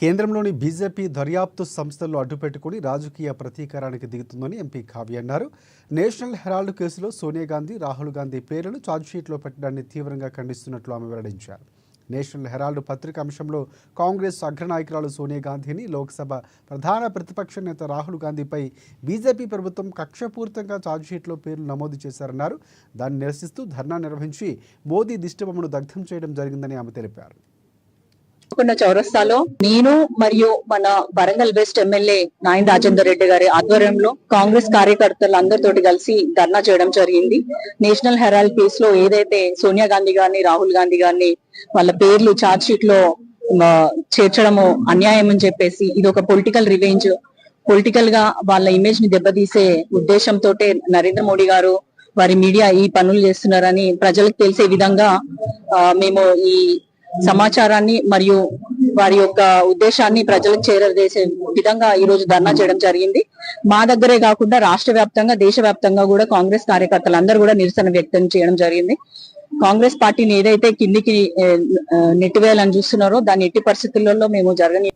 కేంద్రంలోని బీజేపీ దర్యాప్తు సంస్థల్లో అడ్డుపెట్టుకుని రాజకీయ ప్రతీకారానికి దిగుతుందని ఎంపీ కావ్య అన్నారు. నేషనల్ హెరాల్డ్ కేసులో సోనియా గాంధీ, రాహుల్ గాంధీ పేర్లను ఛార్జ్షీట్లో పెట్టడాన్ని తీవ్రంగా ఖండిస్తున్నట్లు ఆమె వెల్లడించారు. నేషనల్ హెరాల్డ్ పత్రిక అంశంలో కాంగ్రెస్ అగ్రనాయకురాలు సోనియా గాంధీని, లోక్సభ ప్రధాన ప్రతిపక్ష నేత రాహుల్ గాంధీపై బీజేపీ ప్రభుత్వం కక్షపూరితంగా ఛార్జ్షీట్లో పేర్లు నమోదు చేశారన్నారు. దాన్ని నిరసిస్తూ ధర్నా నిర్వహించి మోదీ దిష్టిబొమ్మను దగ్ధం చేయడం జరిగిందని ఆమె తెలిపారు. చౌరస్తాలో నేను మరియు మన వరంగల్ వెస్ట్ ఎమ్మెల్యే నాయన్ రాజేందర్ రెడ్డి గారి ఆధ్వర్యంలో కాంగ్రెస్ కార్యకర్తలు అందరితోటి కలిసి ధర్నా చేయడం జరిగింది. నేషనల్ హెరాల్డ్ కేసులో ఏదైతే సోనియా గాంధీ గారిని, రాహుల్ గాంధీ గారిని వాళ్ళ పేర్లు ఛార్జ్ షీట్ లో చేర్చడము అన్యాయం అని చెప్పేసి, ఇది ఒక పొలిటికల్ రివెంజ్, పొలిటికల్ గా వాళ్ళ ఇమేజ్ ని దెబ్బతీసే ఉద్దేశంతో నరేంద్ర మోడీ గారు, వారి మీడియా ఈ పనులు చేస్తున్నారని ప్రజలకు తెలిసే విధంగా మేము ఈ సమాచారాన్ని మరియు వారి యొక్క ఉద్దేశాన్ని ప్రజలకు చేరవేసే విధంగా ఈ రోజు ధర్నా చేయడం జరిగింది. మా దగ్గరే కాకుండా రాష్ట్ర వ్యాప్తంగా, దేశ వ్యాప్తంగా కూడా కాంగ్రెస్ కార్యకర్తలందరూ కూడా నిరసన వ్యక్తం చేయడం జరిగింది. కాంగ్రెస్ పార్టీని ఏదైతే కిందికి నెట్టివేయాలని చూస్తున్నారో దాన్ని ఎట్టి పరిస్థితులలో మేము జరగని